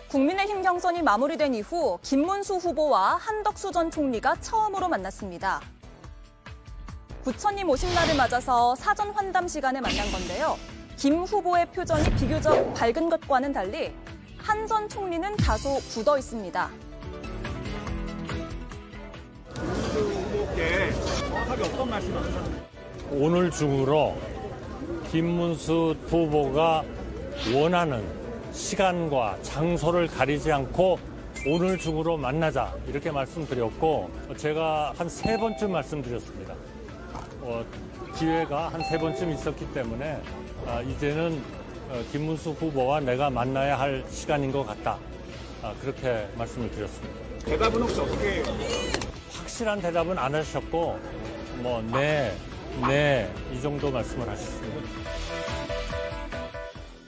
국민의힘 경선이 마무리된 이후 김문수 후보와 한덕수 전 총리가 처음으로 만났습니다. 부처님 오신 날을 맞아서 사전 환담 시간에 만난 건데요. 김 후보의 표정이 비교적 밝은 것과는 달리 한 전 총리는 다소 굳어 있습니다. 후보께 정확하게 어떤 말씀을 하셨나요? 오늘 중으로 김문수 후보가 원하는 시간과 장소를 가리지 않고 오늘 중으로 만나자 이렇게 말씀드렸고 제가 한 3번쯤 말씀드렸습니다. 기회가 한 3번쯤 있었기 때문에 이제는 김문수 후보와 내가 만나야 할 시간인 것 같다. 그렇게 말씀을 드렸습니다. 대답은 혹시 어떻게? 확실한 대답은 안 하셨고 네, 이 정도 말씀을 하셨습니다.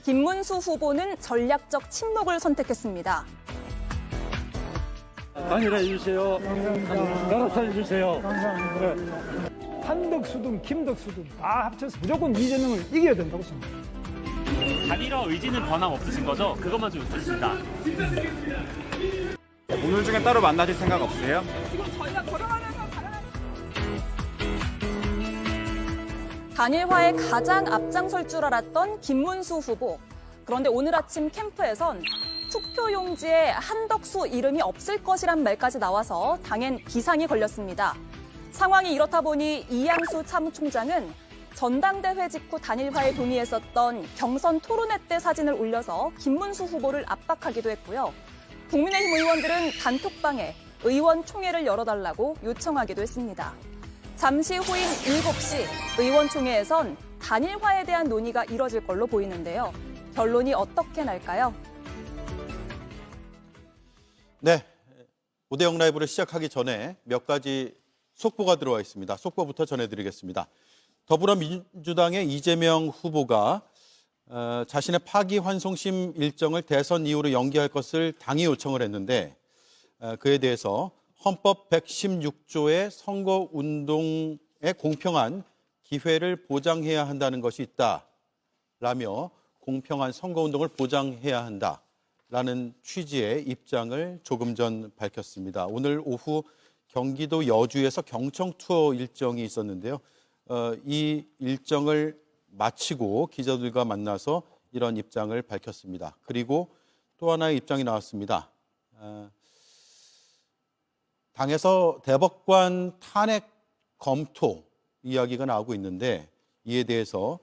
김문수 후보는 전략적 침묵을 선택했습니다. 단일화해 주세요. 나라살해 주세요. 한덕수든 김덕수든 다 합쳐서 무조건 이재명을 이겨야 된다고 생각합니다. 단일화 의지는 변함 없으신 거죠? 그것만 좀 여쭙습니다. 오늘 중에 따로 만나실 생각 없으세요? 단일화에 가장 앞장설 줄 알았던 김문수 후보. 그런데 오늘 아침 캠프에선 투표용지에 한덕수 이름이 없을 것이란 말까지 나와서 당엔 비상이 걸렸습니다. 상황이 이렇다 보니 이양수 사무총장은 전당대회 직후 단일화에 동의했었던 경선 토론회 때 사진을 올려서 김문수 후보를 압박하기도 했고요. 국민의힘 의원들은 단톡방에 의원총회를 열어달라고 요청하기도 했습니다. 잠시 후인 7시 의원총회에선 단일화에 대한 논의가 이뤄질 걸로 보이는데요. 결론이 어떻게 날까요? 네, 오대영 라이브를 시작하기 전에 몇 가지 속보가 들어와 있습니다. 속보부터 전해드리겠습니다. 더불어민주당의 이재명 후보가 자신의 파기환송심 일정을 대선 이후로 연기할 것을 당이 요청을 했는데 그에 대해서 헌법 116조의 선거운동의 공평한 기회를 보장해야 한다는 것이 있다라며 공평한 선거운동을 보장해야 한다라는 취지의 입장을 조금 전 밝혔습니다. 오늘 오후 경기도 여주에서 경청 투어 일정이 있었는데요. 이 일정을 마치고 기자들과 만나서 이런 입장을 밝혔습니다. 그리고 또 하나의 입장이 나왔습니다. 당에서 대법관 탄핵 검토 이야기가 나오고 있는데 이에 대해서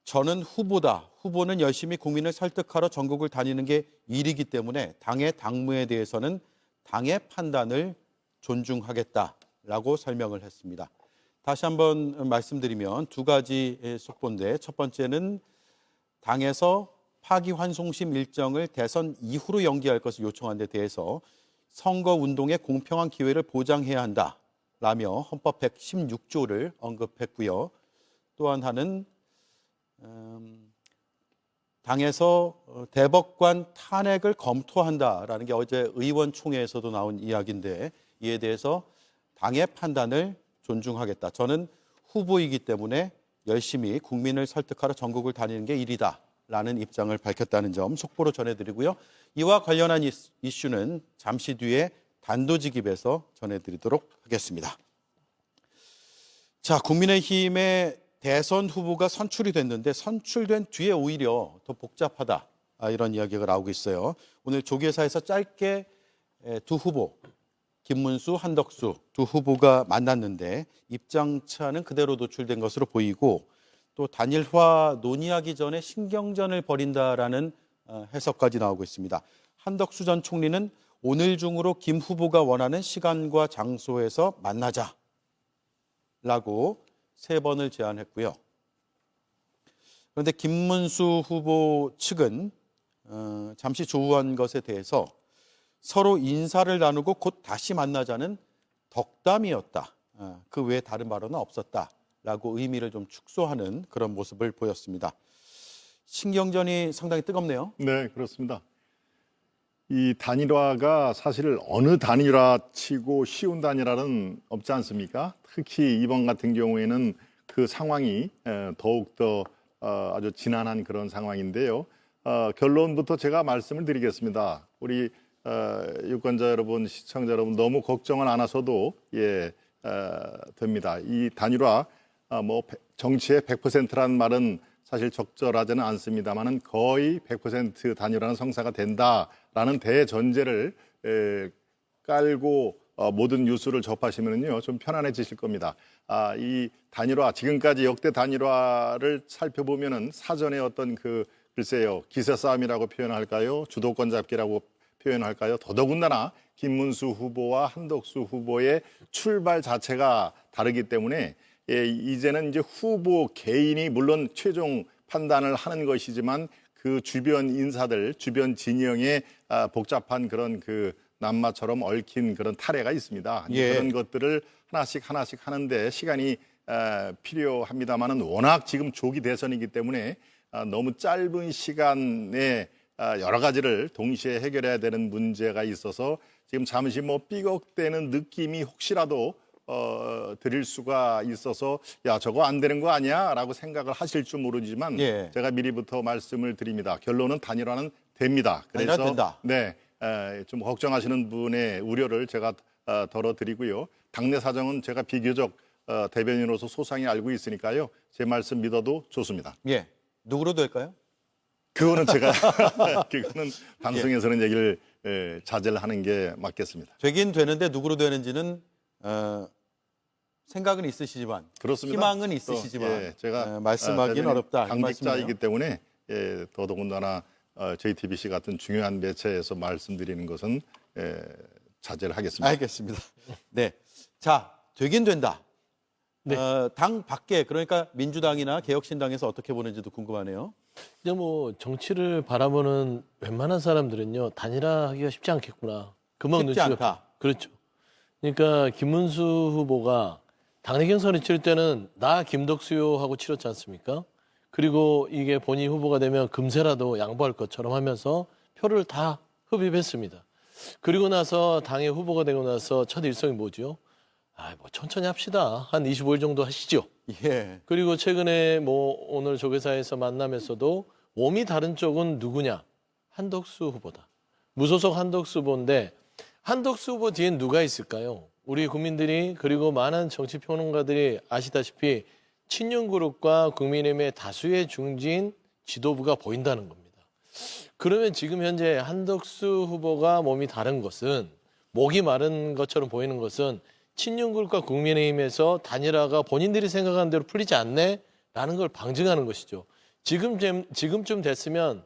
저는 후보다. 후보는 열심히 국민을 설득하러 전국을 다니는 게 일이기 때문에 당의 당무에 대해서는 당의 판단을 존중하겠다라고 설명을 했습니다. 다시 한번 말씀드리면 두 가지 속보인데 첫 번째는 당에서 파기환송심 일정을 대선 이후로 연기할 것을 요청한 데 대해서 선거운동의 공평한 기회를 보장해야 한다라며 헌법 116조를 언급했고요. 또 하나는 당에서 대법관 탄핵을 검토한다라는 게 어제 의원총회에서도 나온 이야기인데 이에 대해서 당의 판단을 존중하겠다. 저는 후보이기 때문에 열심히 국민을 설득하러 전국을 다니는 게 일이다라는 입장을 밝혔다는 점 속보로 전해드리고요. 이와 관련한 이슈는 잠시 뒤에 단도직입에서 전해드리도록 하겠습니다. 자, 국민의힘의 대선 후보가 선출이 됐는데 선출된 뒤에 오히려 더 복잡하다. 이런 이야기가 나오고 있어요. 오늘 조계사에서 짧게 두 후보, 김문수, 한덕수 두 후보가 만났는데 입장차는 그대로 노출된 것으로 보이고 또 단일화 논의하기 전에 신경전을 벌인다라는 해석까지 나오고 있습니다. 한덕수 전 총리는 오늘 중으로 김 후보가 원하는 시간과 장소에서 만나자라고 3번을 제안했고요. 그런데 김문수 후보 측은 잠시 조우한 것에 대해서 서로 인사를 나누고 곧 다시 만나자는 덕담이었다. 그 외에 다른 발언은 없었다라고 의미를 좀 축소하는 그런 모습을 보였습니다. 신경전이 상당히 뜨겁네요. 네, 그렇습니다. 이 단일화가 사실 어느 단일화치고 쉬운 단일화는 없지 않습니까? 특히 이번 같은 경우에는 그 상황이 더욱더 아주 지난한 그런 상황인데요. 결론부터 제가 말씀을 드리겠습니다. 우리 유권자 여러분, 시청자 여러분 너무 걱정을 안 하셔도 됩니다. 이 단일화 뭐 정치의 100%란 말은 사실 적절하지는 않습니다만은 거의 100% 단일화는 성사가 된다라는 대전제를 깔고 모든 뉴스를 접하시면요 좀 편안해지실 겁니다. 이 단일화 지금까지 역대 단일화를 살펴보면은 사전에 어떤 글쎄요 기세 싸움이라고 표현할까요, 주도권 잡기라고 표현할까요? 더더군다나 김문수 후보와 한덕수 후보의 출발 자체가 다르기 때문에 이제는 이제 후보 개인이 물론 최종 판단을 하는 것이지만 그 주변 인사들, 주변 진영의 복잡한 그런 남마처럼 얽힌 그런 탈해가 있습니다. 예. 그런 것들을 하나씩 하는데 시간이 필요합니다만은 워낙 지금 조기 대선이기 때문에 너무 짧은 시간에 여러 가지를 동시에 해결해야 되는 문제가 있어서 지금 잠시 삐걱대는 느낌이 혹시라도 드릴 수가 있어서 야 저거 안 되는 거 아니야? 라고 생각을 하실 줄 모르지만 예. 제가 미리부터 말씀을 드립니다. 결론은 단일화는 됩니다. 단일화 된다. 네, 좀 걱정하시는 분의 우려를 제가 덜어드리고요. 당내 사정은 제가 비교적 대변인으로서 소상히 알고 있으니까요. 제 말씀 믿어도 좋습니다. 예. 누구로 될까요? 그거는 제가 그거는 방송에서는 얘기를 자제를 하는 게 맞겠습니다. 되긴 되는데 누구로 되는지는 생각은 있으시지만 그렇습니다. 희망은 있으시지만 예, 제가 말씀하기는 어렵다. 이 당직자이기 말씀이네요. 때문에 더더군다나 JTBC 같은 중요한 매체에서 말씀드리는 것은 자제를 하겠습니다. 알겠습니다. 네, 자 되긴 된다. 네. 당 밖에 그러니까 민주당이나 개혁신당에서 어떻게 보는지도 궁금하네요. 이제 뭐 정치를 바라보는 웬만한 사람들은요 단일화하기가 쉽지 않겠구나. 금방 쉽지 눈치가 않다. 그렇죠. 그러니까 김문수 후보가 당내 경선을 치를 때는 나 김덕수요하고 치렀지 않습니까? 그리고 이게 본인 후보가 되면 금세라도 양보할 것처럼 하면서 표를 다 흡입했습니다. 그리고 나서 당의 후보가 되고 나서 첫 일성이 뭐죠? 뭐 천천히 합시다. 한 25일 정도 하시죠. 예. 그리고 최근에 뭐 오늘 조계사에서 만남에서도 몸이 다른 쪽은 누구냐? 한덕수 후보다. 무소속 한덕수 후보인데 한덕수 후보 뒤엔 누가 있을까요? 우리 국민들이 그리고 많은 정치평론가들이 아시다시피 친윤그룹과 국민의힘의 다수의 중진 지도부가 보인다는 겁니다. 그러면 지금 현재 한덕수 후보가 몸이 다른 것은 목이 마른 것처럼 보이는 것은 친윤그룹과 국민의힘에서 단일화가 본인들이 생각하는 대로 풀리지 않네라는 걸 방증하는 것이죠. 지금쯤 됐으면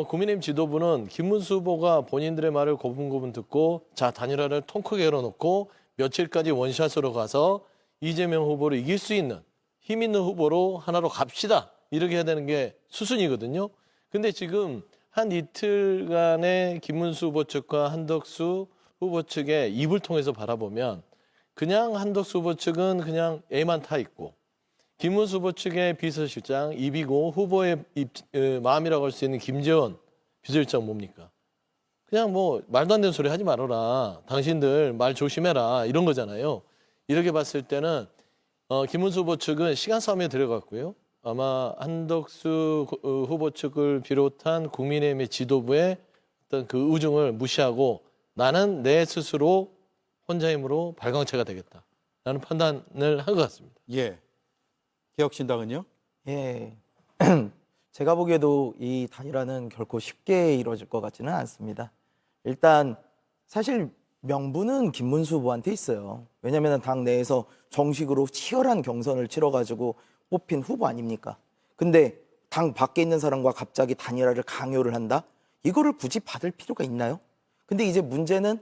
국민의힘 지도부는 김문수 후보가 본인들의 말을 고분고분 듣고 자 단일화를 통 크게 열어놓고 며칠까지 원샷으로 가서 이재명 후보를 이길 수 있는 힘 있는 후보로 하나로 갑시다. 이렇게 해야 되는 게 수순이거든요. 근데 지금 한 이틀간의 김문수 후보 측과 한덕수 후보 측의 입을 통해서 바라보면 그냥 한덕수 후보 측은 그냥 애만 타 있고 김문수 후보 측의 비서실장 입이고 후보의 마음이라고 할 수 있는 김재원 비서실장 뭡니까? 그냥 뭐 말도 안 되는 소리 하지 말아라. 당신들 말 조심해라. 이런 거잖아요. 이렇게 봤을 때는 김문수 후보 측은 시간 싸움에 들어갔고요. 아마 한덕수 후보 측을 비롯한 국민의힘의 지도부의 어떤 그 우중을 무시하고 나는 내 스스로 혼자 힘으로 발광체가 되겠다라는 판단을 한 것 같습니다. 예. 개혁신당은요? 예. 제가 보기에도 이 단일화는 결코 쉽게 이루어질 것 같지는 않습니다. 일단 사실 명분은 김문수 후보한테 있어요. 왜냐하면 당 내에서 정식으로 치열한 경선을 치러가지고 뽑힌 후보 아닙니까? 근데 당 밖에 있는 사람과 갑자기 단일화를 강요를 한다? 이거를 굳이 받을 필요가 있나요? 근데 이제 문제는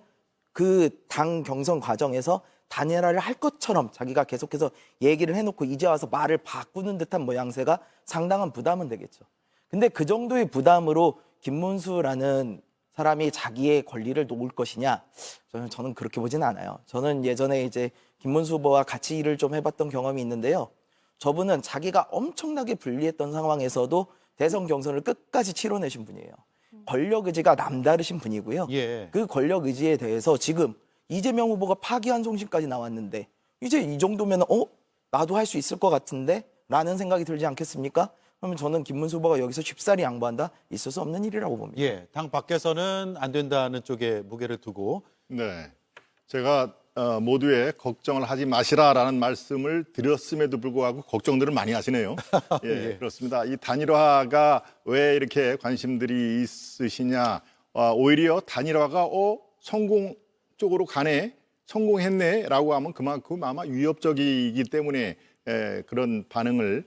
그 당 경선 과정에서 단일화를 할 것처럼 자기가 계속해서 얘기를 해놓고 이제 와서 말을 바꾸는 듯한 모양새가 상당한 부담은 되겠죠. 근데 그 정도의 부담으로 김문수라는 사람이 자기의 권리를 놓을 것이냐? 저는 그렇게 보진 않아요. 저는 예전에 이제 김문수 후보와 같이 일을 좀 해봤던 경험이 있는데요. 저분은 자기가 엄청나게 불리했던 상황에서도 대선 경선을 끝까지 치러내신 분이에요. 권력 의지가 남다르신 분이고요. 예. 그 권력 의지에 대해서 지금 이재명 후보가 파기환송심까지 나왔는데 이제 이 정도면 나도 할 수 있을 것 같은데? 라는 생각이 들지 않겠습니까? 그러면 저는 김문수 후보가 여기서 쉽사리 양보한다? 있을 수 없는 일이라고 봅니다. 예, 당 밖에서는 안 된다는 쪽에 무게를 두고 네. 제가 모두의 걱정을 하지 마시라라는 말씀을 드렸음에도 불구하고 걱정들을 많이 하시네요. 예, 그렇습니다. 이 단일화가 왜 이렇게 관심들이 있으시냐. 오히려 단일화가 성공 쪽으로 가네, 성공했네라고 하면 그만큼 아마 위협적이기 때문에 그런 반응을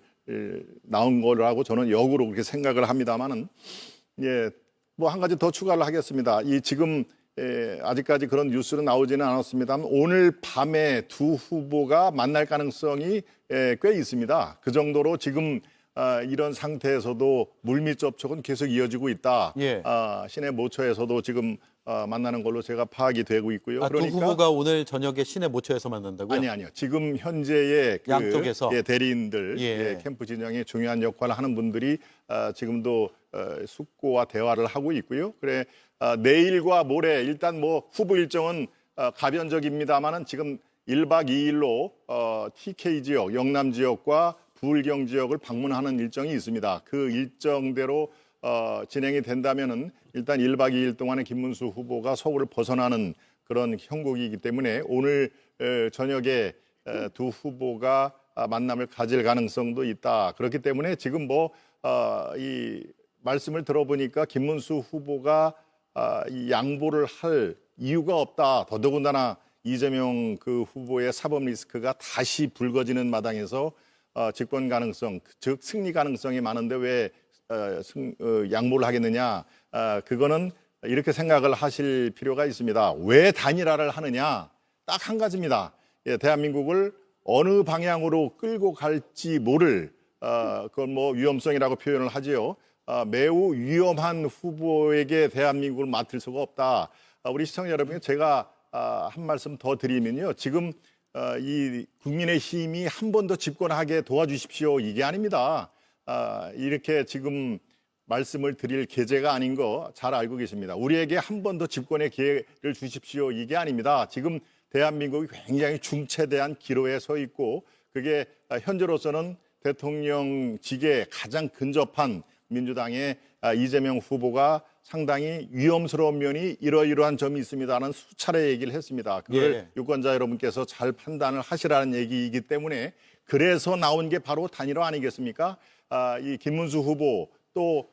나온 거라고 저는 역으로 그렇게 생각을 합니다만은, 예, 뭐 한 가지 더 추가를 하겠습니다. 이 지금 아직까지 그런 뉴스는 나오지는 않았습니다만 오늘 밤에 두 후보가 만날 가능성이 꽤 있습니다. 그 정도로 지금 이런 상태에서도 물밑 접촉은 계속 이어지고 있다. 예. 시내 모처에서도 지금 만나는 걸로 제가 파악이 되고 있고요. 두 후보가 오늘 저녁에 시내 모처에서 만난다고요? 아니요. 지금 현재의 양쪽에서? 대리인들, 캠프 진영에 중요한 역할을 하는 분들이 지금도 숙고와 대화를 하고 있고요. 그래 내일과 모레 일단 뭐 후보 일정은 가변적입니다만은 지금 1박 2일로 TK 지역, 영남 지역과 부울경 지역을 방문하는 일정이 있습니다. 그 일정대로 진행이 된다면은 일단 1박 2일 동안에 김문수 후보가 서울을 벗어나는 그런 형국이기 때문에 오늘 저녁에 두 후보가 만남을 가질 가능성도 있다. 그렇기 때문에 지금 이 말씀을 들어보니까 김문수 후보가 이 양보를 할 이유가 없다. 더더군다나 이재명 그 후보의 사법 리스크가 다시 불거지는 마당에서 집권 가능성, 즉 승리 가능성이 많은데 왜 양보를 하겠느냐? 그거는 이렇게 생각을 하실 필요가 있습니다. 왜 단일화를 하느냐? 딱 한 가지입니다. 예, 대한민국을 어느 방향으로 끌고 갈지 모를 그건 뭐 위험성이라고 표현을 하지요. 매우 위험한 후보에게 대한민국을 맡을 수가 없다. 우리 시청자 여러분, 제가 한 말씀 더 드리면요. 지금 이 국민의힘이 한 번 더 집권하게 도와주십시오. 이게 아닙니다. 이렇게 지금 말씀을 드릴 계제가 아닌 거 잘 알고 계십니다. 우리에게 한 번 더 집권의 기회를 주십시오. 이게 아닙니다. 지금 대한민국이 굉장히 중체대한 기로에 서 있고 그게 현재로서는 대통령직에 가장 근접한 민주당의 이재명 후보가 상당히 위험스러운 면이 이러이러한 점이 있습니다는 수차례 얘기를 했습니다. 그걸 유권자 여러분께서 잘 판단을 하시라는 얘기이기 때문에 그래서 나온 게 바로 단일화 아니겠습니까? 이 김문수 후보 또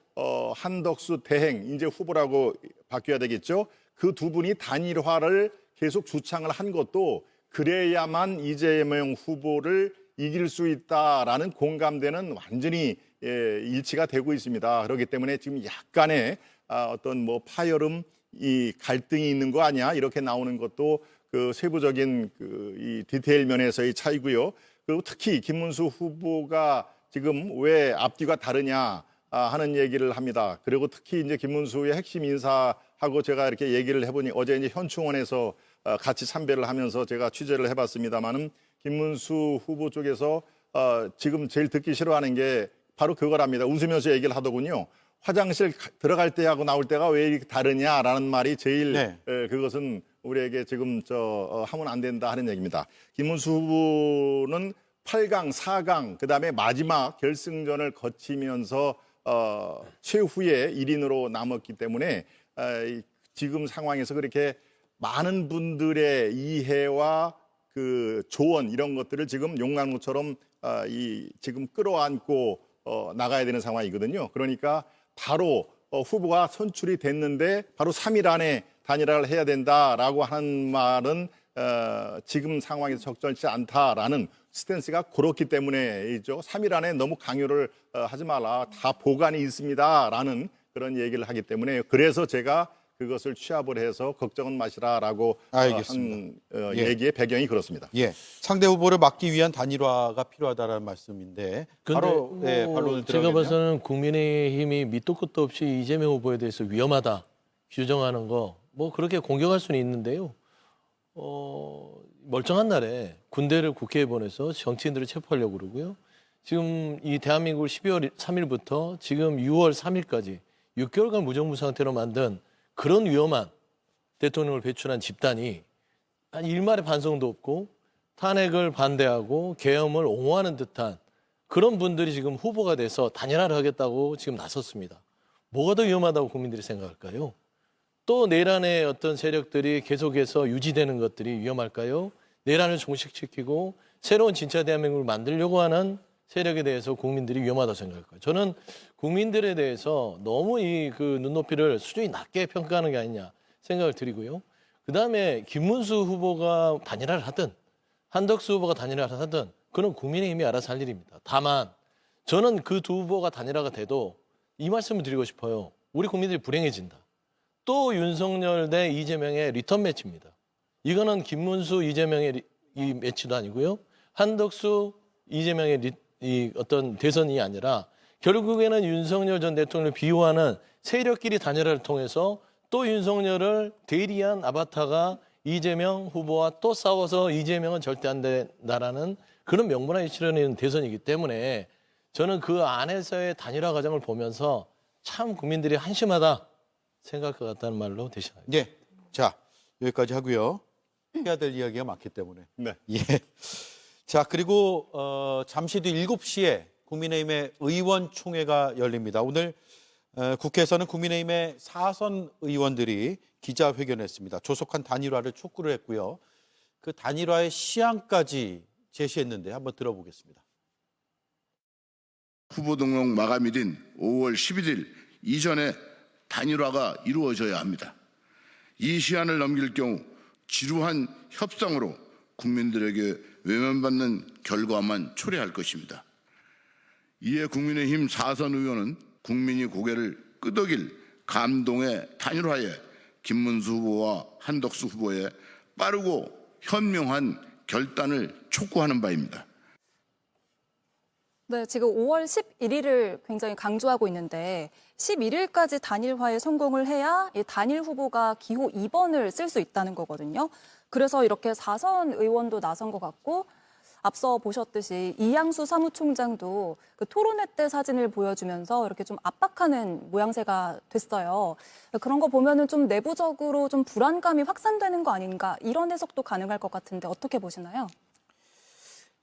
한덕수 대행 이제 후보라고 바뀌어야 되겠죠. 그 두 분이 단일화를 계속 주창을 한 것도 그래야만 이재명 후보를 이길 수 있다라는 공감대는 완전히 일치가 되고 있습니다. 그렇기 때문에 지금 약간의 어떤 뭐 파열음, 이 갈등이 있는 거 아니야? 이렇게 나오는 것도 그 세부적인 이 디테일 면에서의 차이고요. 그리고 특히 김문수 후보가 지금 왜 앞뒤가 다르냐 하는 얘기를 합니다. 그리고 특히 이제 김문수의 핵심 인사하고 제가 이렇게 얘기를 해보니 어제 이제 현충원에서 같이 참배를 하면서 제가 취재를 해봤습니다만은 김문수 후보 쪽에서 지금 제일 듣기 싫어하는 게 바로 그거랍니다. 웃으면서 얘기를 하더군요. 화장실 들어갈 때하고 나올 때가 왜 이렇게 다르냐라는 말이 제일 그것은 우리에게 지금 하면 안 된다 하는 얘기입니다. 김문수 후보는 8강, 4강, 그다음에 마지막 결승전을 거치면서 최후의 1인으로 남았기 때문에 지금 상황에서 그렇게 많은 분들의 이해와 그 조언 이런 것들을 지금 용광로처럼 지금 끌어안고 나가야 되는 상황이거든요. 그러니까 바로 후보가 선출이 됐는데 바로 3일 안에 단일화를 해야 된다라고 하는 말은 지금 상황에서 적절치 않다라는 스탠스가 그렇기 때문에이죠. 3일 안에 너무 강요를 하지 말라. 다 보관이 있습니다라는 그런 얘기를 하기 때문에 그래서 제가 그것을 취합을 해서 걱정은 마시라라고 한 얘기의 배경이 그렇습니다. 예, 상대 후보를 막기 위한 단일화가 필요하다는 말씀인데 바로 반론을 제가 들어가면요. 봐서는 국민의힘이 밑도 끝도 없이 이재명 후보에 대해서 위험하다 규정하는 거 뭐 그렇게 공격할 수는 있는데요. 멀쩡한 날에 군대를 국회에 보내서 정치인들을 체포하려고 그러고요. 지금 이 대한민국을 12월 3일부터 지금 6월 3일까지 6개월간 무정부 상태로 만든 그런 위험한 대통령을 배출한 집단이 한 일말의 반성도 없고 탄핵을 반대하고 계엄을 옹호하는 듯한 그런 분들이 지금 후보가 돼서 단일화를 하겠다고 지금 나섰습니다. 뭐가 더 위험하다고 국민들이 생각할까요? 또 내란의 어떤 세력들이 계속해서 유지되는 것들이 위험할까요? 내란을 종식시키고 새로운 진짜 대한민국을 만들려고 하는 세력에 대해서 국민들이 위험하다고 생각할까요? 저는 국민들에 대해서 너무 이 그 눈높이를 수준이 낮게 평가하는 게 아니냐 생각을 드리고요. 그다음에 김문수 후보가 단일화를 하든 한덕수 후보가 단일화를 하든 그건 국민의힘이 알아서 할 일입니다. 다만 저는 그 두 후보가 단일화가 돼도 이 말씀을 드리고 싶어요. 우리 국민들이 불행해진다. 또 윤석열 대 이재명의 리턴 매치입니다. 이거는 김문수, 이재명의 이 매치도 아니고요. 한덕수, 이재명의 이 어떤 대선이 아니라 결국에는 윤석열 전 대통령을 비호하는 세력끼리 단일화를 통해서 또 윤석열을 대리한 아바타가 이재명 후보와 또 싸워서 이재명은 절대 안 된다라는 그런 명분하에 치러내는 대선이기 때문에 저는 그 안에서의 단일화 과정을 보면서 참 국민들이 한심하다 생각할 것 같다는 말로 대신합니다. 예. 자, 여기까지 하고요. 해야 될 이야기가 많기 때문에. 네. 예. 자, 그리고 잠시 뒤 7시에 국민의힘의 의원총회가 열립니다. 오늘 국회에서는 국민의힘의 4선 의원들이 기자회견했습니다. 조속한 단일화를 촉구를 했고요. 그 단일화의 시한까지 제시했는데 한번 들어보겠습니다. 후보 등록 마감일인 5월 11일 이전에 단일화가 이루어져야 합니다. 이 시한을 넘길 경우 지루한 협상으로 국민들에게 외면받는 결과만 초래할 것입니다. 이에 국민의힘 4선 의원은 국민이 고개를 끄덕일 감동의 단일화에 김문수 후보와 한덕수 후보의 빠르고 현명한 결단을 촉구하는 바입니다. 네, 지금 5월 11일을 굉장히 강조하고 있는데 11일까지 단일화에 성공을 해야 이 단일 후보가 기호 2번을 쓸 수 있다는 거거든요. 그래서 이렇게 4선 의원도 나선 것 같고 앞서 보셨듯이 이양수 사무총장도 그 토론회 때 사진을 보여주면서 이렇게 좀 압박하는 모양새가 됐어요. 그런 거 보면은 좀 내부적으로 좀 불안감이 확산되는 거 아닌가 이런 해석도 가능할 것 같은데 어떻게 보시나요?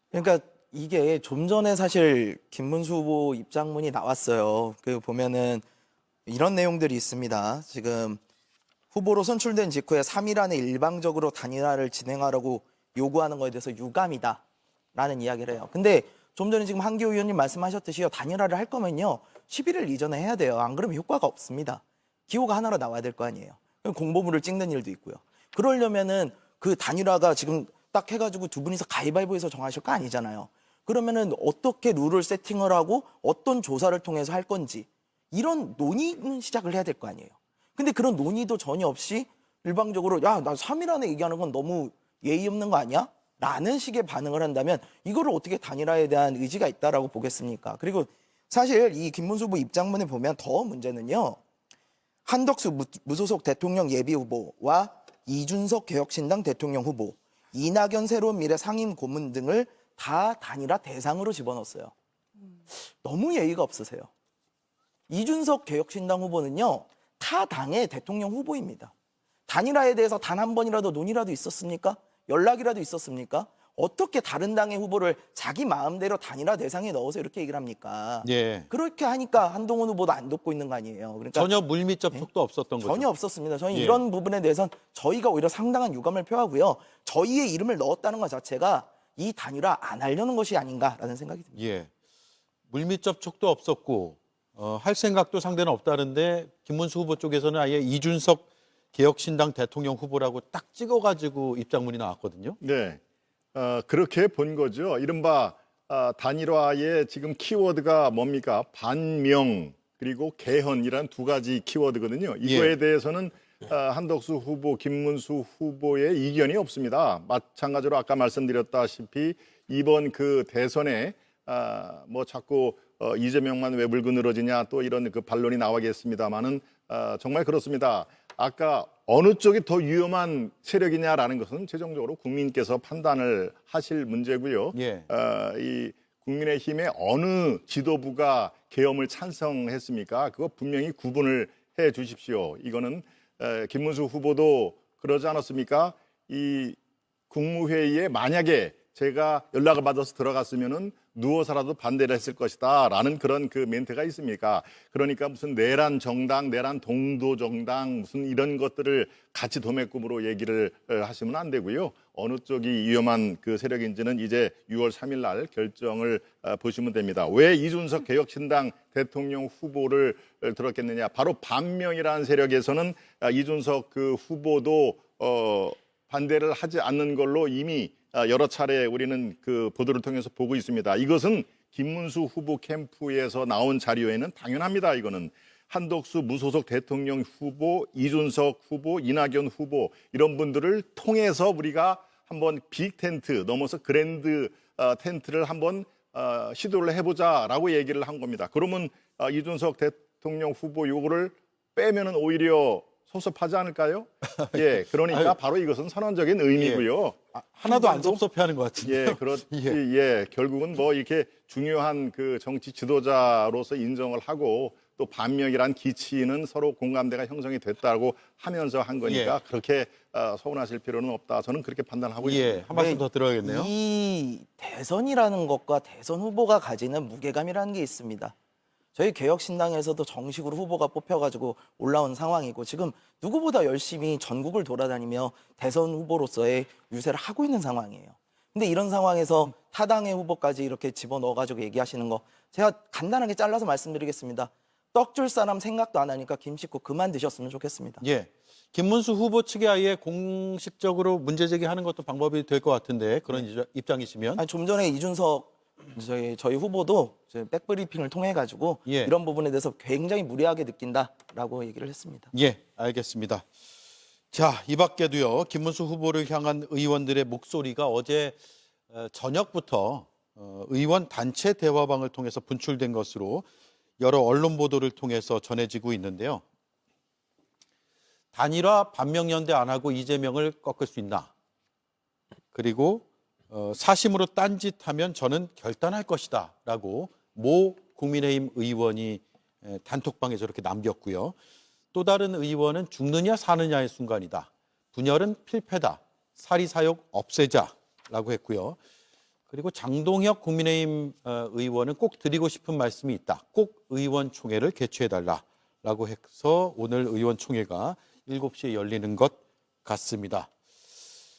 그러니까 이게 좀 전에 사실 김문수 후보 입장문이 나왔어요. 그 보면은 이런 내용들이 있습니다. 지금 후보로 선출된 직후에 3일 안에 일방적으로 단일화를 진행하라고 요구하는 거에 대해서 유감이다라는 이야기를 해요. 근데 좀 전에 지금 한기호 의원님 말씀하셨듯이요. 단일화를 할 거면요. 11일 이전에 해야 돼요. 안 그러면 효과가 없습니다. 기호가 하나로 나와야 될 거 아니에요. 공보물을 찍는 일도 있고요. 그러려면은 그 단일화가 지금 딱 해가지고 두 분이서 가위바위보해서 정하실 거 아니잖아요. 그러면은 어떻게 룰을 세팅을 하고 어떤 조사를 통해서 할 건지 이런 논의는 시작을 해야 될 거 아니에요. 근데 그런 논의도 전혀 없이 일방적으로 야, 나 3일 안에 얘기하는 건 너무 예의 없는 거 아니야? 라는 식의 반응을 한다면 이거를 어떻게 단일화에 대한 의지가 있다라고 보겠습니까? 그리고 사실 이 김문수 후보 입장문에 보면 더 문제는요. 한덕수 무소속 대통령 예비 후보와 이준석 개혁신당 대통령 후보, 이낙연 새로운 미래 상임 고문 등을 다 단일화 대상으로 집어넣었어요. 너무 예의가 없으세요. 이준석 개혁신당 후보는요. 타 당의 대통령 후보입니다. 단일화에 대해서 단 한 번이라도 논의라도 있었습니까? 연락이라도 있었습니까? 어떻게 다른 당의 후보를 자기 마음대로 단일화 대상에 넣어서 이렇게 얘기를 합니까? 예. 그렇게 하니까 한동훈 후보도 안 돕고 있는 거 아니에요. 그러니까 전혀 물밑 접촉도 없었던 거죠. 전혀 없었습니다. 저는 예. 이런 부분에 대해서는 저희가 오히려 상당한 유감을 표하고요. 저희의 이름을 넣었다는 것 자체가 이 단일화 안 하려는 것이 아닌가라는 생각이 듭니다. 예. 물밑 접촉도 없었고 할 생각도 상대는 없다는데 김문수 후보 쪽에서는 아예 이준석 개혁신당 대통령 후보라고 딱 찍어가지고 입장문이 나왔거든요. 네, 그렇게 본 거죠. 이른바 단일화의 지금 키워드가 뭡니까? 반명 그리고 개헌이란 두 가지 키워드거든요. 이거에 예. 대해서는 한덕수 후보, 김문수 후보의 이견이 없습니다. 마찬가지로 아까 말씀드렸다시피 이번 그 대선에 뭐 자꾸 이재명만 왜 물고 늘어지냐 또 이런 그 반론이 나오겠습니다만은 정말 그렇습니다. 아까 어느 쪽이 더 위험한 세력이냐라는 것은 최종적으로 국민께서 판단을 하실 문제고요. 예. 이 국민의힘의 어느 지도부가 계엄을 찬성했습니까? 그거 분명히 구분을 해 주십시오. 이거는 김문수 후보도 그러지 않았습니까? 이 국무회의에 만약에 제가 연락을 받아서 들어갔으면은 누워서라도 반대를 했을 것이다라는 그런 그 멘트가 있습니까? 그러니까 무슨 내란 정당, 내란 동도 정당 무슨 이런 것들을 같이 도매금으로 얘기를 하시면 안 되고요. 어느 쪽이 위험한 그 세력인지는 이제 6월 3일 날 결정을 보시면 됩니다. 왜 이준석 개혁신당 대통령 후보를 들었겠느냐? 바로 반명이라는 세력에서는 이준석 그 후보도 반대를 하지 않는 걸로 이미 여러 차례 우리는 그 보도를 통해서 보고 있습니다. 이것은 김문수 후보 캠프에서 나온 자료에는 당연합니다. 이거는 한덕수 무소속 대통령 후보, 이준석 후보, 이낙연 후보 이런 분들을 통해서 우리가 한번 빅 텐트 넘어서 그랜드 텐트를 한번 시도를 해보자라고 얘기를 한 겁니다. 그러면 이준석 대통령 후보 요거를 빼면은 오히려 섭섭하지 않을까요? 예, 그러니까 바로 이것은 선언적인 의미고요. 하나도 안 섭섭해하는 것 같은데. 예, 그렇지. 예, 결국은 뭐 이렇게 중요한 그 정치 지도자로서 인정을 하고 또 반명이란 기치는 서로 공감대가 형성이 됐다고 하면서 한 거니까 그렇게 서운하실 필요는 없다. 저는 그렇게 판단하고 있습니다. 한 말씀 더 들어야겠네요. 이 대선이라는 것과 대선 후보가 가지는 무게감이라는 게 있습니다. 저희 개혁신당에서도 정식으로 후보가 뽑혀가지고 올라온 상황이고 지금 누구보다 열심히 전국을 돌아다니며 대선 후보로서의 유세를 하고 있는 상황이에요. 근데 이런 상황에서 타당의 후보까지 이렇게 집어넣어가지고 얘기하시는 거 제가 간단하게 잘라서 말씀드리겠습니다. 떡 줄 사람 생각도 안 하니까 김식구 그만 드셨으면 좋겠습니다. 예. 김문수 후보 측에 아예 공식적으로 문제 제기하는 것도 방법이 될 것 같은데 그런 입장이시면? 아니, 좀 전에 이준석 저희 후보도 백브리핑을 통해 가지고 이런 부분에 대해서 굉장히 무리하게 느낀다라고 얘기를 했습니다. 예, 알겠습니다. 자, 이 밖에도요. 김문수 후보를 향한 의원들의 목소리가 어제 저녁부터 의원 단체 대화방을 통해서 분출된 것으로 여러 언론 보도를 통해서 전해지고 있는데요. 단일화 반명연대 안 하고 이재명을 꺾을 수 있나? 그리고 사심으로 딴짓하면 저는 결단할 것이다 라고 모 국민의힘 의원이 단톡방에 저렇게 남겼고요. 또 다른 의원은 죽느냐 사느냐의 순간이다. 분열은 필패다. 사리사욕 없애자라고 했고요. 그리고 장동혁 국민의힘 의원은 꼭 드리고 싶은 말씀이 있다. 꼭 의원총회를 개최해달라라고 해서 오늘 의원총회가 7시에 열리는 것 같습니다.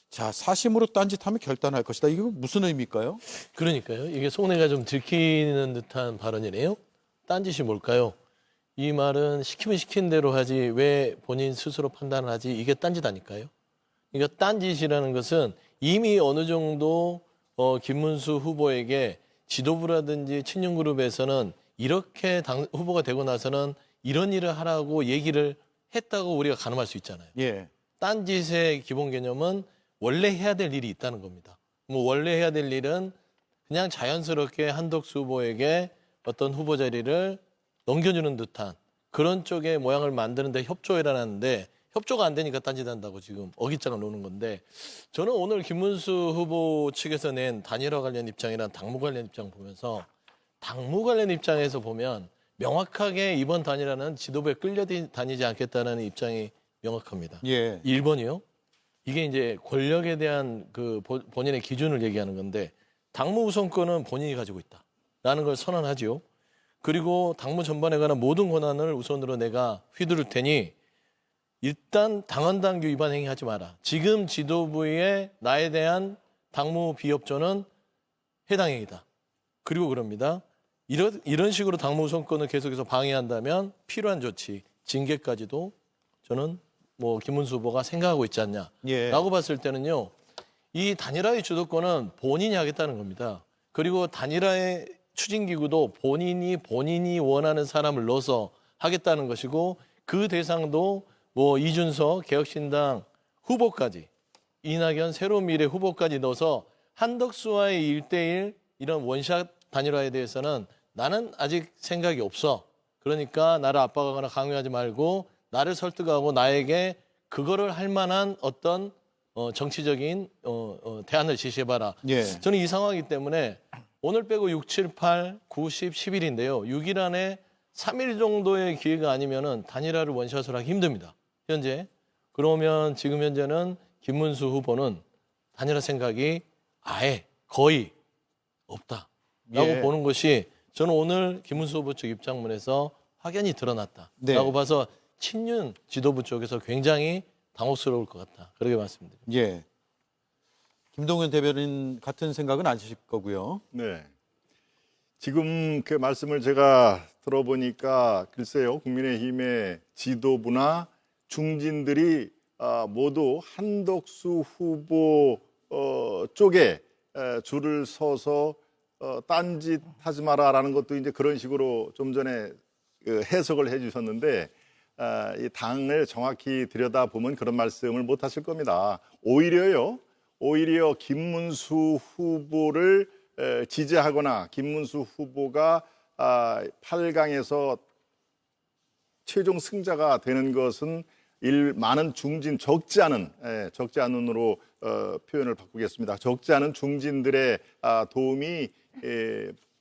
자, 사심으로 딴짓하면 결단할 것이다. 이거 무슨 의미일까요? 그러니까요. 이게 속내가 좀 들키는 듯한 발언이네요. 딴짓이 뭘까요? 이 말은 시키면 시킨 대로 하지 왜 본인 스스로 판단을 하지 이게 딴짓 아닐까요? 그러니까 딴짓이라는 것은 이미 어느 정도 김문수 후보에게 지도부라든지 친윤그룹에서는 이렇게 후보가 되고 나서는 이런 일을 하라고 얘기를 했다고 우리가 가늠할 수 있잖아요. 예. 딴짓의 기본 개념은 원래 해야 될 일이 있다는 겁니다. 뭐 원래 해야 될 일은 그냥 자연스럽게 한덕수 후보에게 어떤 후보 자리를 넘겨주는 듯한 그런 쪽의 모양을 만드는데 협조해라는데 협조가 안 되니까 딴짓한다고 지금 어깃장을 놓는 건데 저는 오늘 김문수 후보 측에서 낸 단일화 관련 입장이랑 당무 관련 입장 보면서 당무 관련 입장에서 보면 명확하게 이번 단일화는 지도부에 끌려다니지 않겠다는 입장이 명확합니다. 예. 1번이요. 이게 이제 권력에 대한 그 본인의 기준을 얘기하는 건데 당무 우선권은 본인이 가지고 있다라는 걸 선언하죠. 그리고 당무 전반에 관한 모든 권한을 우선으로 내가 휘두를 테니 일단 당헌당규 위반 행위하지 마라. 지금 지도부의 나에 대한 당무 비협조는 해당 행위다. 그리고 그럽니다. 이런 식으로 당무 우선권을 계속해서 방해한다면 필요한 조치, 징계까지도 저는 뭐 김문수 후보가 생각하고 있지 않냐라고 봤을 때는요. 이 단일화의 주도권은 본인이 하겠다는 겁니다. 그리고 단일화의 추진기구도 본인이 원하는 사람을 넣어서 하겠다는 것이고 그 대상도 뭐 이준석 개혁신당 후보까지 이낙연 새로운 미래 후보까지 넣어서 한덕수와의 1대1 이런 원샷 단일화에 대해서는 나는 아직 생각이 없어. 그러니까 나를 압박하거나 강요하지 말고 나를 설득하고 나에게 그거를 할 만한 어떤 정치적인 대안을 제시해봐라. 예. 저는 이 상황이기 때문에 오늘 빼고 6, 7, 8, 9, 10, 10일인데요. 6일 안에 3일 정도의 기회가 아니면은 단일화를 원샷으로 하기 힘듭니다. 현재. 그러면 지금 현재는 김문수 후보는 단일화 생각이 아예 거의 없다. 예. 보는 것이 저는 오늘 김문수 후보 측 입장문에서 확연히 드러났다라고 네. 봐서 친윤 지도부 쪽에서 굉장히 당혹스러울 것 같다. 그렇게 말씀드립니다. 예. 김동연 대변인 같은 생각은 아니실 거고요. 네. 지금 그 말씀을 제가 들어보니까 글쎄요, 국민의힘의 지도부나 중진들이 모두 한덕수 후보 쪽에 줄을 서서 딴짓 하지 마라라는 것도 이제 그런 식으로 좀 전에 그 해석을 해주셨는데 이 당을 정확히 들여다보면 그런 말씀을 못 하실 겁니다. 오히려 김문수 후보를 지지하거나 김문수 후보가 8강에서 최종 승자가 되는 것은 많은 중진 적지 않은으로 표현을 바꾸겠습니다. 적지 않은 중진들의 도움이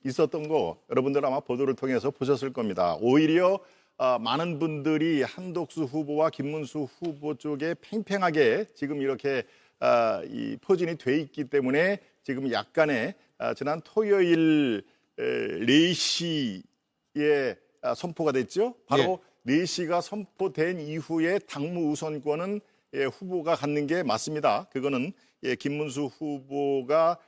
있었던 거 여러분들 아마 보도를 통해서 보셨을 겁니다. 오히려 많은 분들이 한덕수 후보와 김문수 후보 쪽에 팽팽하게 지금 이렇게 이 포진이 돼 있기 때문에 지금 약간의 지난 토요일 4시에 선포가 됐죠. 바로 4시가 선포된 이후에 당무 우선권은 후보가 갖는 게 맞습니다. 그거는 김문수 후보가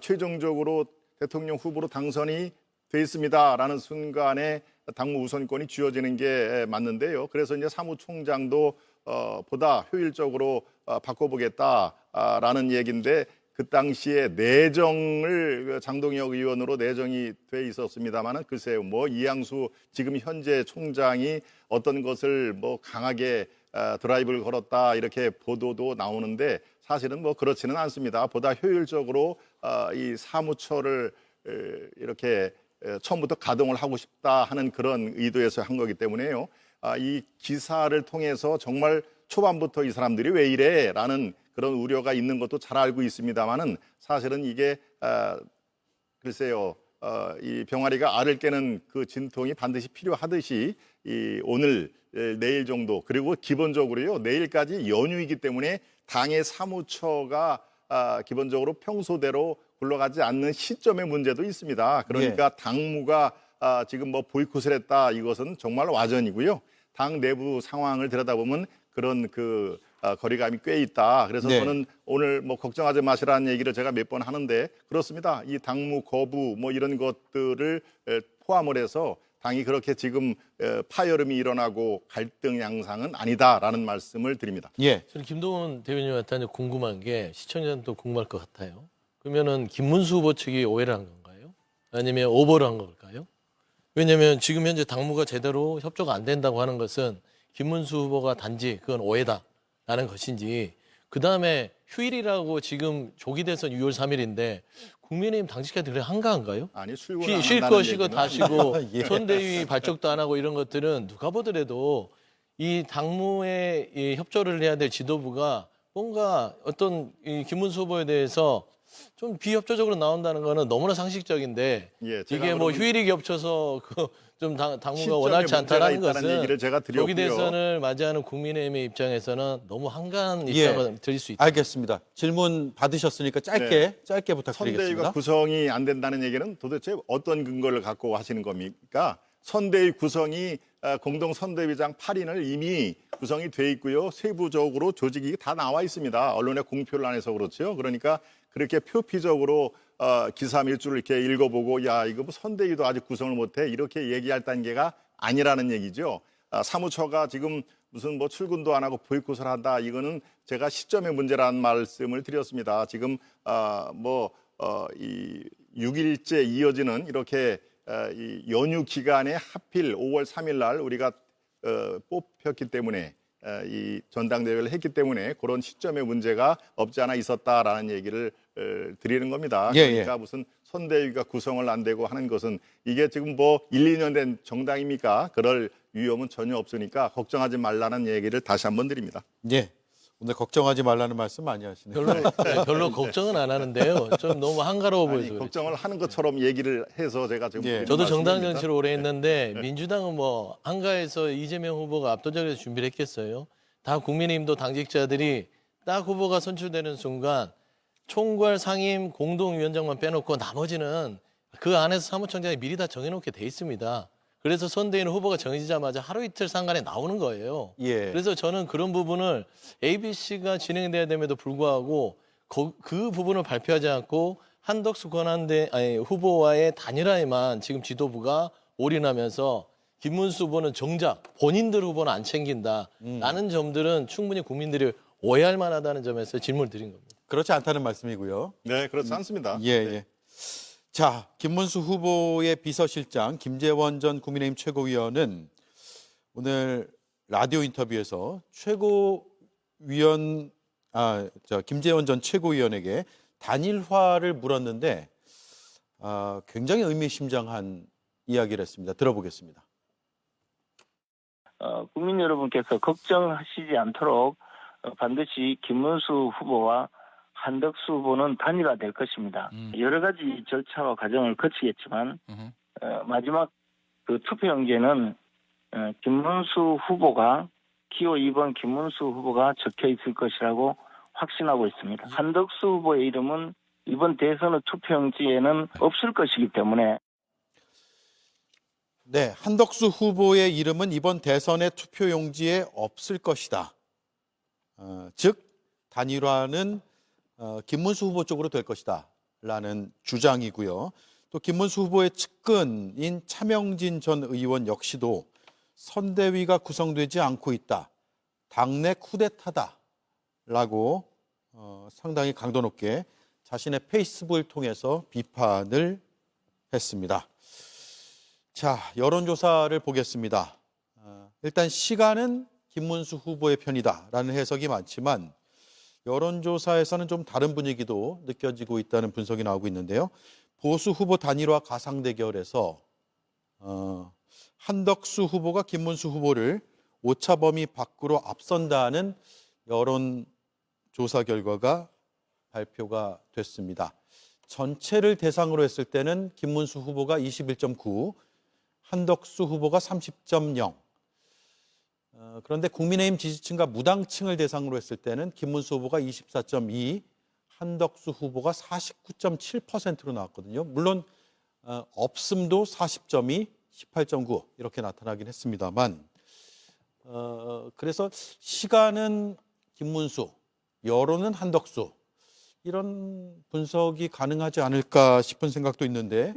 최종적으로 대통령 후보로 당선이 돼 있습니다라는 순간에 당무 우선권이 쥐어지는 게 맞는데요. 그래서 이제 사무총장도 보다 효율적으로 바꿔보겠다라는 얘기인데 그 당시에 내정을 장동혁 의원으로 내정이 돼 있었습니다만은 글쎄요, 뭐 이양수 지금 현재 총장이 어떤 것을 뭐 강하게 드라이브를 걸었다 이렇게 보도도 나오는데 사실은 뭐 그렇지는 않습니다. 보다 효율적으로 이 사무처를 이렇게 처음부터 가동을 하고 싶다 하는 그런 의도에서 한 거기 때문에요. 이 기사를 통해서 정말 초반부터 이 사람들이 왜 이래라는 그런 우려가 있는 것도 잘 알고 있습니다만은 사실은 이게 글쎄요, 이 병아리가 알을 깨는 그 진통이 반드시 필요하듯이 이 오늘 내일 정도 그리고 기본적으로요 내일까지 연휴이기 때문에 당의 사무처가 기본적으로 평소대로 굴러가지 않는 시점의 문제도 있습니다. 그러니까 당무가 지금 뭐 보이콧을 했다 이것은 정말 와전이고요. 당 내부 상황을 들여다보면 그런 그 거리감이 꽤 있다. 그래서 저는 오늘 뭐 걱정하지 마시라는 얘기를 제가 몇 번 하는데 그렇습니다. 이 당무 거부 뭐 이런 것들을 포함을 해서 당이 그렇게 지금 파열음이 일어나고 갈등 양상은 아니다라는 말씀을 드립니다. 예. 저는 김동원 대변인한테 궁금한 게 시청자들도 궁금할 것 같아요. 그러면은 김문수 후보 측이 오해를 한 건가요? 아니면 오버를 한 걸까요? 왜냐하면 지금 현재 당무가 제대로 협조가 안 된다고 하는 것은 김문수 후보가 단지 그건 오해다라는 것인지 그 다음에 휴일이라고 지금 조기 대선 6월 3일인데 국민의힘 당직자들이 그래 한가한가요? 아니 출근 쉴 거 쉬고 얘기는 다 쉬고 예. 선대위 발족도 안 하고 이런 것들은 누가 보더라도 이 당무에 이 협조를 해야 될 지도부가 뭔가 어떤 이 김문수 후보에 대해서 좀 비협조적으로 나온다는 거는 너무나 상식적인데 예, 제가 이게 뭐 그러면 휴일이 겹쳐서 좀 당무가 시점에 원활치 않다는 문제가 있다는 것은 얘기를 제가 드렸고요. 조기 대선을 맞이하는 국민의힘의 입장에서는 너무 한가한 예. 입장을 드릴 수 있다. 알겠습니다. 질문 받으셨으니까 짧게 부탁드리겠습니다. 선대위가 구성이 안 된다는 얘기는 도대체 어떤 근거를 갖고 하시는 겁니까? 선대위 구성이 공동 선대위장 8인을 이미 구성이 돼 있고요. 세부적으로 조직이 다 나와 있습니다. 언론에 공표를 안 해서 그렇죠. 그러니까 그렇게 표피적으로 기사 몇 줄을 이렇게 읽어보고 야 이거 뭐 선대위도 아직 구성을 못해 이렇게 얘기할 단계가 아니라는 얘기죠. 사무처가 지금 무슨 뭐 출근도 안 하고 보이콧을 한다 이거는 제가 시점의 문제라는 말씀을 드렸습니다. 지금 이 6일째 이어지는 이렇게 이 연휴 기간에 하필 5월 3일 날 우리가 뽑혔기 때문에 이 전당대회를 했기 때문에 그런 시점의 문제가 없지 않아 있었다라는 얘기를 드리는 겁니다. 예, 그러니까 무슨 선대위가 구성을 안 되고 하는 것은 이게 지금 뭐 1, 2년 된 정당입니까? 그럴 위험은 전혀 없으니까 걱정하지 말라는 얘기를 다시 한번 드립니다. 예. 오늘 걱정하지 말라는 말씀 많이 하시네요. 별로 걱정은 안 하는데요. 좀 너무 한가로워 보여서 아니, 그렇지. 걱정을 하는 것처럼 얘기를 해서 제가 지금 드리는 저도 정당 말씀입니다. 정치를 오래 했는데 민주당은 뭐 한가해서 이재명 후보가 압도적으로 준비를 했겠어요. 다 국민의힘도 당직자들이 딱 후보가 선출되는 순간 총괄 상임 공동위원장만 빼놓고 나머지는 그 안에서 사무총장이 미리 다 정해놓게 돼 있습니다. 그래서 선대위는 후보가 정해지자마자 하루 이틀 상간에 나오는 거예요. 예. 그래서 저는 그런 부분을 ABC가 진행돼야 됨에도 불구하고 그 부분을 발표하지 않고 한덕수 후보와의 단일화에만 지금 지도부가 올인하면서 김문수 후보는 정작 본인들 후보는 안 챙긴다라는 점들은 충분히 국민들이 오해할 만하다는 점에서 질문을 드린 겁니다. 그렇지 않다는 말씀이고요. 네, 그렇지 않습니다. 예, 예. 자, 김문수 후보의 비서실장 김재원 전 국민의힘 최고위원은 오늘 라디오 인터뷰에서 김재원 전 최고위원에게 단일화를 물었는데 굉장히 의미심장한 이야기를 했습니다. 들어보겠습니다. 국민 여러분께서 걱정하시지 않도록 반드시 김문수 후보와 한덕수 후보는 단일화될 것입니다. 여러 가지 절차와 과정을 거치겠지만 마지막 그 투표용지에는 김문수 후보가 기호 2번 김문수 후보가 적혀 있을 것이라고 확신하고 있습니다. 한덕수 후보의 이름은 이번 대선의 투표용지에는 없을 것이기 때문에 네, 한덕수 후보의 이름은 이번 대선의 투표용지에 없을 것이다. 즉 단일화는 김문수 후보 쪽으로 될 것이다 라는 주장이고요. 또 김문수 후보의 측근인 차명진 전 의원 역시도 선대위가 구성되지 않고 있다. 당내 쿠데타다라고 상당히 강도 높게 자신의 페이스북을 통해서 비판을 했습니다. 자, 여론조사를 보겠습니다. 일단 시간은 김문수 후보의 편이다라는 해석이 많지만 여론조사에서는 좀 다른 분위기도 느껴지고 있다는 분석이 나오고 있는데요. 보수 후보 단일화 가상 대결에서 한덕수 후보가 김문수 후보를 오차 범위 밖으로 앞선다는 여론조사 결과가 발표가 됐습니다. 전체를 대상으로 했을 때는 김문수 후보가 21.9, 한덕수 후보가 30.0. 그런데 국민의힘 지지층과 무당층을 대상으로 했을 때는 김문수 후보가 24.2, 한덕수 후보가 49.7%로 나왔거든요. 물론 없음도 40.2, 18.9 이렇게 나타나긴 했습니다만 그래서 시간은 김문수, 여론은 한덕수 이런 분석이 가능하지 않을까 싶은 생각도 있는데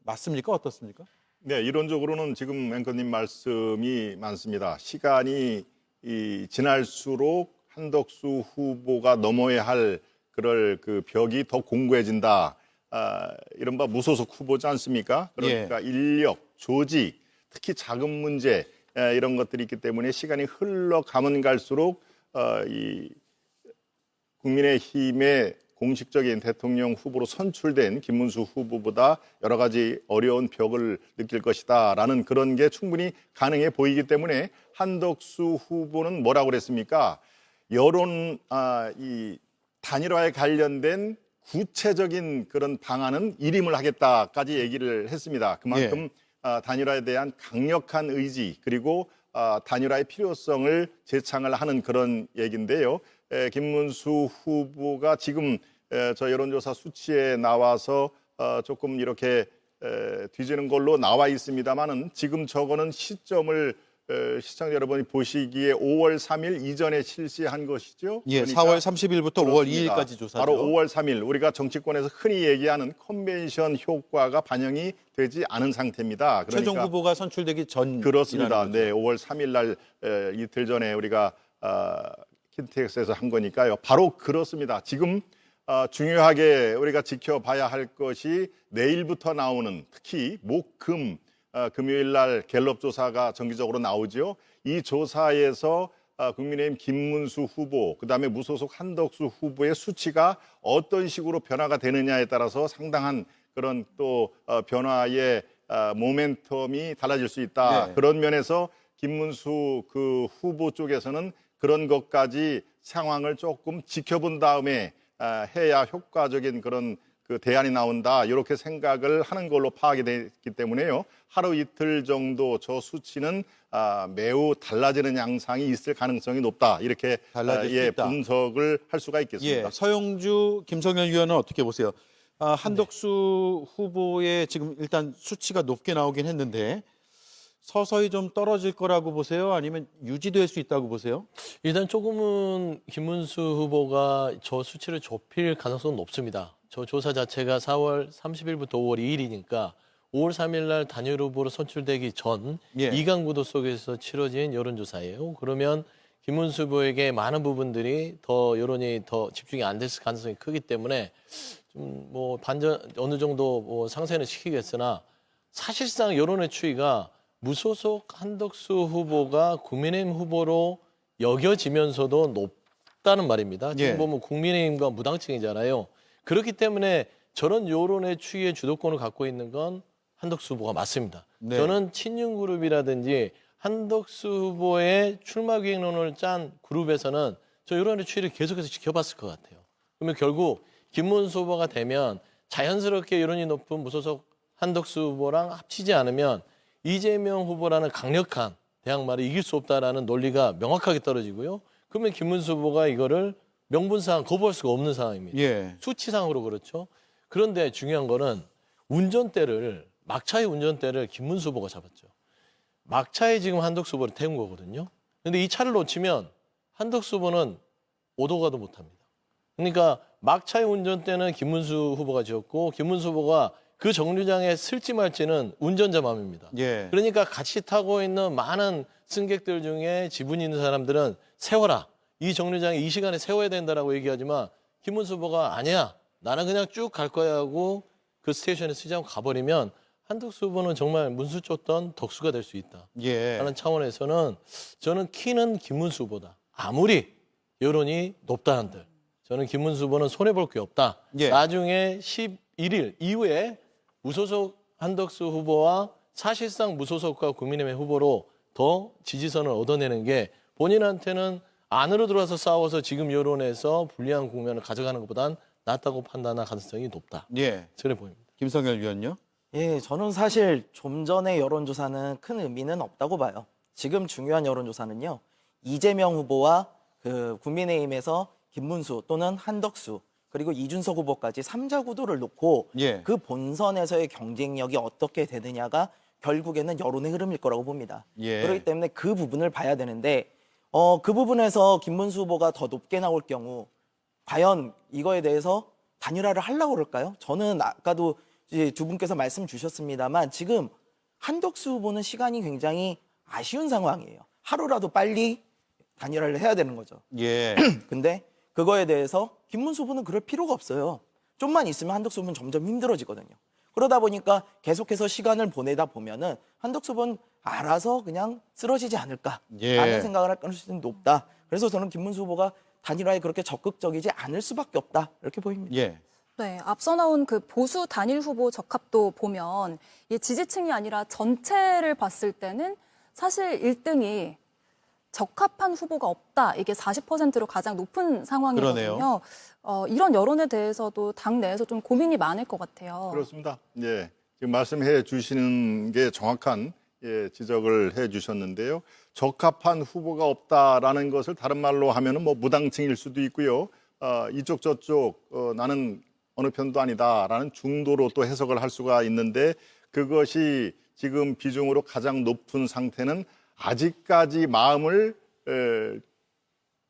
맞습니까? 어떻습니까? 네, 이론적으로는 지금 앵커님 말씀이 많습니다. 시간이 지날수록 한덕수 후보가 넘어야 할 그럴 그 벽이 더 공고해진다. 이른바 무소속 후보지 않습니까? 그러니까 인력, 조직, 특히 자금 문제 이런 것들이 있기 때문에 시간이 흘러가면 갈수록 이 국민의힘의 공식적인 대통령 후보로 선출된 김문수 후보보다 여러 가지 어려운 벽을 느낄 것이다라는 그런 게 충분히 가능해 보이기 때문에 한덕수 후보는 뭐라고 그랬습니까? 여론 이 단일화에 관련된 구체적인 그런 방안은 일임을 하겠다까지 얘기를 했습니다. 그만큼 단일화에 대한 강력한 의지 그리고 단일화의 필요성을 재창을 하는 그런 얘기인데요. 김문수 후보가 지금 저 여론조사 수치에 나와서 조금 이렇게 뒤지는 걸로 나와 있습니다만은 지금 저거는 시점을 시청자 여러분이 보시기에 5월 3일 이전에 실시한 것이죠. 예, 그러니까 4월 30일부터 5월 2일까지 조사죠. 바로 5월 3일 우리가 정치권에서 흔히 얘기하는 컨벤션 효과가 반영이 되지 않은 상태입니다. 그러니까 최종 후보가 선출되기 전 그렇습니다. 네, 5월 3일 날 이틀 전에 우리가 킨텍스에서 한 거니까요. 바로 그렇습니다. 지금 중요하게 우리가 지켜봐야 할 것이 내일부터 나오는 특히 목, 금, 금요일 날 갤럽 조사가 정기적으로 나오죠. 이 조사에서 국민의힘 김문수 후보, 그다음에 무소속 한덕수 후보의 수치가 어떤 식으로 변화가 되느냐에 따라서 상당한 그런 또 변화의 모멘텀이 달라질 수 있다. 네. 그런 면에서 김문수 그 후보 쪽에서는 그런 것까지 상황을 조금 지켜본 다음에 해야 효과적인 그런 그 대안이 나온다. 이렇게 생각을 하는 걸로 파악이 됐기 때문에요. 하루 이틀 정도 저 수치는 매우 달라지는 양상이 있을 가능성이 높다. 이렇게 달라질 수 있다. 분석을 할 수가 있겠습니다. 예, 서영주, 김성현 위원은 어떻게 보세요? 한덕수 후보의 지금 일단 수치가 높게 나오긴 했는데 서서히 좀 떨어질 거라고 보세요? 아니면 유지될 수 있다고 보세요? 일단 조금은 김문수 후보가 저 수치를 좁힐 가능성은 높습니다. 저 조사 자체가 4월 30일부터 5월 2일이니까 5월 3일 날 단일 후보로 선출되기 전 예. 2강 구도 속에서 치러진 여론조사예요. 그러면 김문수 후보에게 많은 부분들이 더 여론이 더 집중이 안 됐을 가능성이 크기 때문에 좀 뭐 반전 어느 정도 뭐 상쇄는 시키겠으나 사실상 여론의 추이가 무소속 한덕수 후보가 국민의힘 후보로 여겨지면서도 높다는 말입니다. 지금 예. 보면 국민의힘과 무당층이잖아요. 그렇기 때문에 저런 여론의 추이의 주도권을 갖고 있는 건 한덕수 후보가 맞습니다. 네. 저는 친윤그룹이라든지 한덕수 후보의 출마 기획론을 짠 그룹에서는 저 여론의 추이를 계속해서 지켜봤을 것 같아요. 그러면 결국 김문수 후보가 되면 자연스럽게 여론이 높은 무소속 한덕수 후보랑 합치지 않으면 이재명 후보라는 강력한 대항마를 이길 수 없다라는 논리가 명확하게 떨어지고요. 그러면 김문수 후보가 이거를 명분상 거부할 수가 없는 상황입니다. 예. 수치상으로 그렇죠. 그런데 중요한 거는 막차의 운전대를 김문수 후보가 잡았죠. 막차에 지금 한덕수 후보를 태운 거거든요. 근데 이 차를 놓치면 한덕수 후보는 오도 가도 못합니다. 그러니까 막차의 운전대는 김문수 후보가 지었고 김문수 후보가 그 정류장에 쓸지 말지는 운전자 마음입니다. 예. 그러니까 같이 타고 있는 많은 승객들 중에 지분이 있는 사람들은 세워라. 이 정류장에 이 시간에 세워야 된다라고 얘기하지만 김문수 후보가 아니야. 나는 그냥 쭉 갈 거야 하고 그 스테이션에 쓰지 않고 가버리면 한덕수 후보는 정말 문수 쫓던 덕수가 될 수 있다. 예. 라는 차원에서는 저는 키는 김문수 후보다. 아무리 여론이 높다 한들 저는 김문수 후보는 손해볼 게 없다. 예. 나중에 11일 이후에 무소속 한덕수 후보와 사실상 무소속과 국민의힘 후보로 더 지지선을 얻어내는 게 본인한테는 안으로 들어와서 싸워서 지금 여론에서 불리한 국면을 가져가는 것보단 낫다고 판단할 가능성이 높다. 예. 그래 보입니다. 김성열 위원요? 예, 저는 사실 좀 전의 여론조사는 큰 의미는 없다고 봐요. 지금 중요한 여론조사는요, 이재명 후보와 그 국민의힘에서 김문수 또는 한덕수 그리고 이준석 후보까지 3자 구도를 놓고 예. 그 본선에서의 경쟁력이 어떻게 되느냐가 결국에는 여론의 흐름일 거라고 봅니다. 예. 그렇기 때문에 그 부분을 봐야 되는데 그 부분에서 김문수 후보가 더 높게 나올 경우 과연 이거에 대해서 단일화를 하려고 그럴까요? 저는 아까도 이제 두 분께서 말씀 주셨습니다만 지금 한덕수 후보는 시간이 굉장히 아쉬운 상황이에요. 하루라도 빨리 단일화를 해야 되는 거죠. 예. 근데 그거에 대해서 김문수 후보는 그럴 필요가 없어요. 좀만 있으면 한덕수 후보는 점점 힘들어지거든요. 그러다 보니까 계속해서 시간을 보내다 보면은 한덕수 후보는 알아서 그냥 쓰러지지 않을까라는 예. 생각을 할 가능성이 높다. 그래서 저는 김문수 후보가 단일화에 그렇게 적극적이지 않을 수밖에 없다. 이렇게 보입니다. 예. 네, 앞서 나온 그 보수 단일 후보 적합도 보면 이 지지층이 아니라 전체를 봤을 때는 사실 1등이 적합한 후보가 없다. 이게 40%로 가장 높은 상황이거든요. 그러네요. 이런 여론에 대해서도 당 내에서 좀 고민이 많을 것 같아요. 그렇습니다. 예. 지금 말씀해 주시는 게 정확한 지적을 해 주셨는데요. 적합한 후보가 없다라는 것을 다른 말로 하면은 뭐 무당층일 수도 있고요. 이쪽 저쪽 나는 어느 편도 아니다라는 중도로 또 해석을 할 수가 있는데 그것이 지금 비중으로 가장 높은 상태는 아직까지 마음을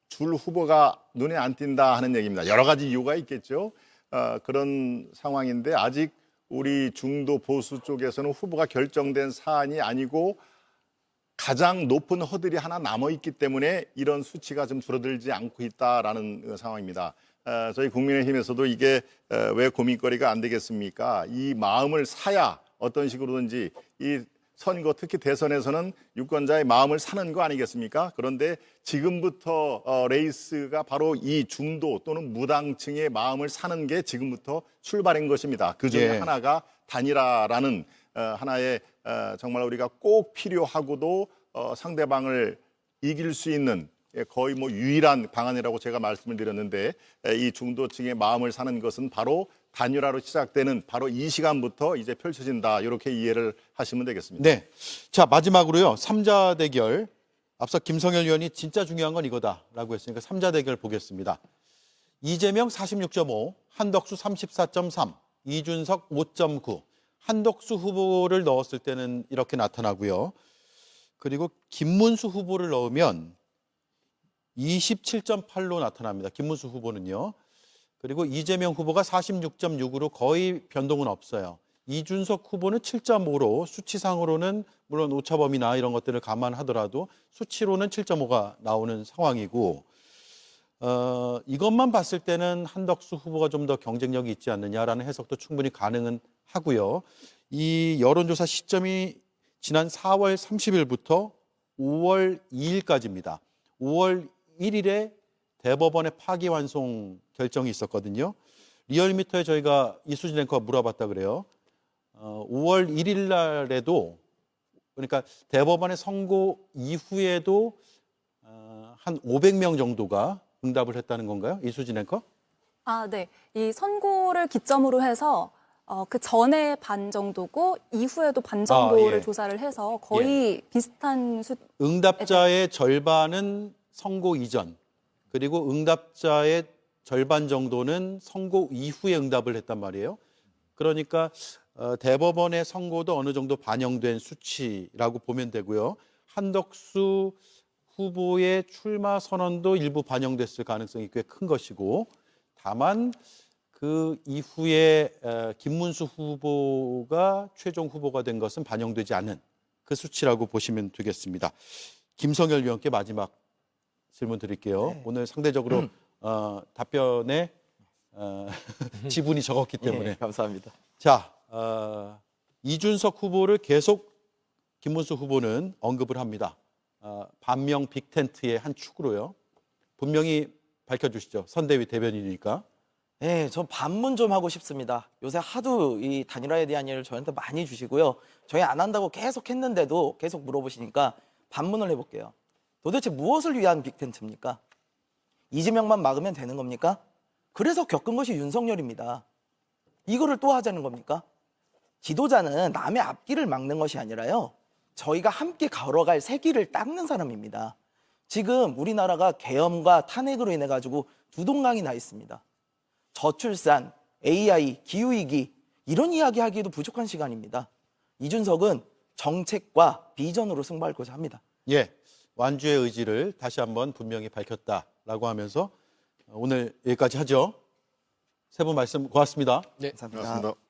줄 후보가 눈에 안 띈다 하는 얘기입니다. 여러 가지 이유가 있겠죠. 그런 상황인데 아직 우리 중도 보수 쪽에서는 후보가 결정된 사안이 아니고 가장 높은 허들이 하나 남아있기 때문에 이런 수치가 좀 줄어들지 않고 있다라는 상황입니다. 저희 국민의힘에서도 이게 왜 고민거리가 안 되겠습니까? 이 마음을 사야 어떤 식으로든지 이 선거 특히 대선에서는 유권자의 마음을 사는 거 아니겠습니까? 그런데 지금부터 레이스가 바로 이 중도 또는 무당층의 마음을 사는 게 지금부터 출발인 것입니다. 그 중에 예. 하나가 단일화라는 하나의 정말 우리가 꼭 필요하고도 상대방을 이길 수 있는 거의 뭐 유일한 방안이라고 제가 말씀을 드렸는데 이 중도층의 마음을 사는 것은 바로 단일화로 시작되는 바로 이 시간부터 이제 펼쳐진다. 이렇게 이해를 하시면 되겠습니다. 네. 자, 마지막으로요. 3자 대결. 앞서 김성열 의원이 진짜 중요한 건 이거다라고 했으니까 3자 대결 보겠습니다. 이재명 46.5, 한덕수 34.3. 이준석 5.9, 한덕수 후보를 넣었을 때는 이렇게 나타나고요. 그리고 김문수 후보를 넣으면 27.8로 나타납니다. 김문수 후보는요. 그리고 이재명 후보가 46.6으로 거의 변동은 없어요. 이준석 후보는 7.5로 수치상으로는 물론 오차범위나 이런 것들을 감안하더라도 수치로는 7.5가 나오는 상황이고 이것만 봤을 때는 한덕수 후보가 좀 더 경쟁력이 있지 않느냐라는 해석도 충분히 가능은 하고요. 이 여론조사 시점이 지난 4월 30일부터 5월 2일까지입니다. 5월 1일에 대법원의 파기환송 결정이 있었거든요. 리얼미터에 저희가 이수진 앵커가 물어봤다 그래요. 5월 1일 날에도 그러니까 대법원의 선고 이후에도 한 500명 정도가 응답을 했다는 건가요? 이수진 앵커? 아, 네. 이 선고를 기점으로 해서 그 전에 반 정도고 이후에도 반 정도를 예. 조사를 해서 거의 비슷한 응답자의 절반은 선고 이전, 그리고 응답자의 절반 정도는 선고 이후에 응답을 했단 말이에요. 그러니까 대법원의 선고도 어느 정도 반영된 수치라고 보면 되고요. 한덕수 후보의 출마 선언도 일부 반영됐을 가능성이 꽤 큰 것이고, 다만 그 이후에 김문수 후보가 최종 후보가 된 것은 반영되지 않은 그 수치라고 보시면 되겠습니다. 김성열 위원께 마지막 질문 드릴게요. 네. 오늘 상대적으로 답변에 지분이 적었기 때문에. 예, 감사합니다. 자, 이준석 후보를 계속 김문수 후보는 언급을 합니다. 반명 빅텐트의 한 축으로요. 분명히 밝혀주시죠. 선대위 대변인이니까. 네, 전 반문 좀 하고 싶습니다. 요새 하도 이 단일화에 대한 얘기를 저한테 많이 주시고요. 저희 안 한다고 계속 했는데도 계속 물어보시니까 반문을 해볼게요. 도대체 무엇을 위한 빅텐트입니까? 이재명만 막으면 되는 겁니까? 그래서 겪은 것이 윤석열입니다. 이거를 또 하자는 겁니까? 지도자는 남의 앞길을 막는 것이 아니라요. 저희가 함께 걸어갈 새 길을 닦는 사람입니다. 지금 우리나라가 계엄과 탄핵으로 인해 가지고 두동강이 나 있습니다. 저출산, AI, 기후위기 이런 이야기 하기에도 부족한 시간입니다. 이준석은 정책과 비전으로 승부하고자 합니다. 예, 완주의 의지를 다시 한번 분명히 밝혔다라고 하면서 오늘 여기까지 하죠. 세 분 말씀 고맙습니다. 네. 감사합니다. 고맙습니다.